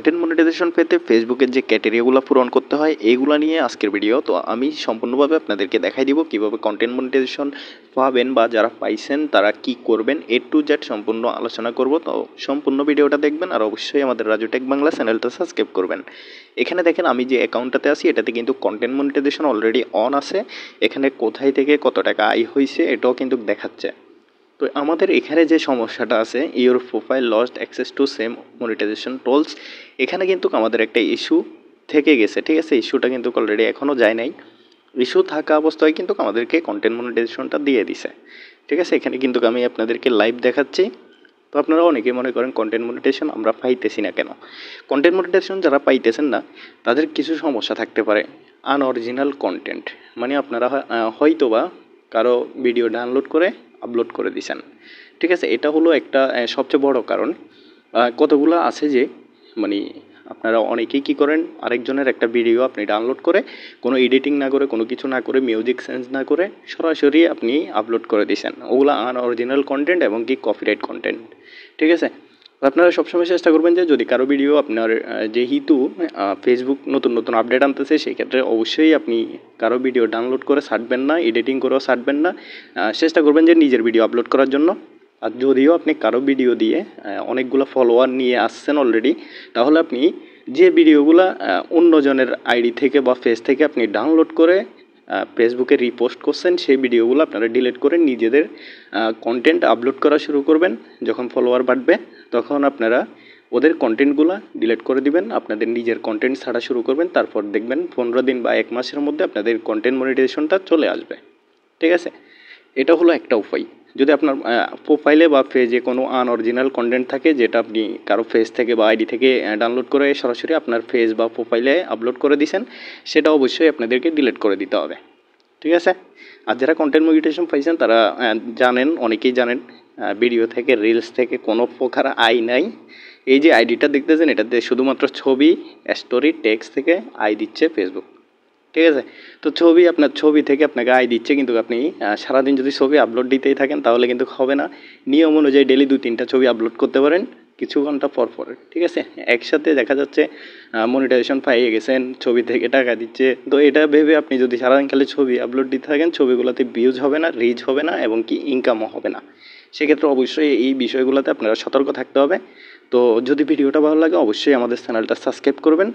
Content monetization পেতে ফেসবুকের যে ক্রাইটেরিয়াগুলো পূরণ করতে হয় এইগুলো নিয়ে আজকের ভিডিও। তো আমি সম্পূর্ণভাবে আপনাদেরকে দেখাই দিব কিভাবে কন্টেন্ট মনিটাইজেশন পাবেন বা যারা পাইছেন তারা কি করবেন, এ টু জেড সম্পূর্ণ আলোচনা করব। তো সম্পূর্ণ ভিডিওটা দেখবেন আর অবশ্যই আমাদের রাজু টেক বাংলা চ্যানেলটা সাবস্ক্রাইব করবেন। এখানে দেখেন আমি যে অ্যাকাউন্টটাতে আছি এটাতে কিন্তু কন্টেন্ট মনিটাইজেশন অলরেডি অন আছে। এখানে কোথায় থেকে কত টাকা আয় হয়েছে এটাও কিন্তু দেখাচ্ছে। তো আমাদের এখানে যে সমস্যাটা আছে, your profile lost access to same monetization tools, এখানে কিন্তু আমাদের একটা ইস্যু থেকে গেছে। ঠিক আছে, ইস্যুটা কিন্তু অলরেডি এখনও যায় নাই। ইস্যু থাকা অবস্থায় কিন্তু আমাদেরকে কন্টেন্ট মনিটাইজেশনটা দিয়ে দিছে। ঠিক আছে, এখানে কিন্তু আমি আপনাদেরকে লাইভ দেখাচ্ছি। তো আপনারা অনেকেই মনে করেন কন্টেন্ট মনিটাইজেশন আমরা পাইতেছি না কেন। কন্টেন্ট মনিটাইজেশন যারা পাইতেছেন না তাদের কিছু সমস্যা থাকতে পারে। আনঅরিজিনাল কন্টেন্ট মানে আপনারা হয়তোবা কারো ভিডিও ডাউনলোড করে আপলোড করে দিছেন। ঠিক আছে, এটা হলো একটা সবচেয়ে বড় কারণ। কতগুলো আছে যে মানে আপনারা অনেকেই কী করেন, আরেকজনের একটা ভিডিও আপনি ডাউনলোড করে কোনো এডিটিং না করে, কোনো কিছু না করে, মিউজিক চেঞ্জ না করে সরাসরি আপনি আপলোড করে দিছেন। ওগুলো আনঅরিজিনাল কন্টেন্ট এবং কি কপিরাইট কন্টেন্ট। ঠিক আছে, আপনারা সবসময় চেষ্টা করবেন যে যদি কারো ভিডিও আপনার যেহেতু ফেসবুক নতুন নতুন আপডেট আনতেছে, সেই ক্ষেত্রে অবশ্যই আপনি কারো ভিডিও ডাউনলোড করে ছাড়বেন না, এডিটিং করেও ছাড়বেন না। চেষ্টা করবেন যে নিজের ভিডিও আপলোড করার জন্য। আর যদিও আপনি কারো ভিডিও দিয়ে অনেকগুলো ফলোয়ার নিয়ে আসছেন অলরেডি, তাহলে আপনি যে ভিডিওগুলো অন্যজনের আইডি থেকে বা পেজ থেকে আপনি ডাউনলোড করে ফেসবুকে রিপোস্ট করছেন, সেই ভিডিওগুলো আপনারা ডিলিট করে নিজেদের কন্টেন্ট আপলোড করা শুরু করবেন। যখন ফলোয়ার বাড়বে তখন আপনারা ওদের কন্টেন্টগুলো ডিলিট করে দিবেন, আপনাদের নিজের কন্টেন্ট ছাড়া শুরু করবেন। তারপর দেখবেন 15 দিন বা 1 মাসের মধ্যে আপনাদের কন্টেন্ট মনিটাইজেশনটা চলে আসবে। ঠিক আছে, এটা হলো একটা উপায়। যদি আপনার প্রোফাইলে বা পেজে কোনো আনঅরিজিনাল কন্টেন্ট থাকে যেটা আপনি কারো পেজ থেকে বা আইডি থেকে ডাউনলোড করে সরাসরি আপনার পেজ বা প্রোফাইলে আপলোড করে দিয়েছেন, সেটা অবশ্যই আপনাদেরকে ডিলিট করে দিতে হবে। ঠিক আছে, আর যারা কন্টেন্ট মনিটাইজেশন পাইছেন তারা জানেন, অনেকেই জানেন ভিডিও থেকে রিলস থেকে কোনো প্রকার আয় নাই। এই যে আইডিটা দেখতেছেন এটাতে শুধুমাত্র ছবি, স্টোরি, টেক্সট থেকে আয় দিচ্ছে ফেসবুক। ঠিক আছে, তো আপনার ছবি থেকে আপনাকে আয় দিচ্ছে, কিন্তু আপনি সারাদিন যদি ছবি আপলোড দিতেই থাকেন তাহলে কিন্তু হবে না। নিয়ম অনুযায়ী ডেলি 2-3টা ছবি আপলোড করতে পারেন কিছু ঘন্টা পর পর। ঠিক আছে, একসাথে দেখা যাচ্ছে মনিটাইজেশন পাইয়ে গেছেন, ছবি থেকে টাকা দিচ্ছে। তো এটা ভেবে আপনি যদি সারাদিন খালি ছবি আপলোড দিতে থাকেন, ছবিগুলোতে ভিউজ হবে না, রিচ হবে না এবং কি ইনকামও হবে না। সেক্ষেত্রে অবশ্যই এই বিষয়গুলোতে আপনারা সতর্ক থাকতে হবে। তো যদি ভিডিওটা ভালো লাগে অবশ্যই আমাদের চ্যানেলটা সাবস্ক্রাইব করবেন।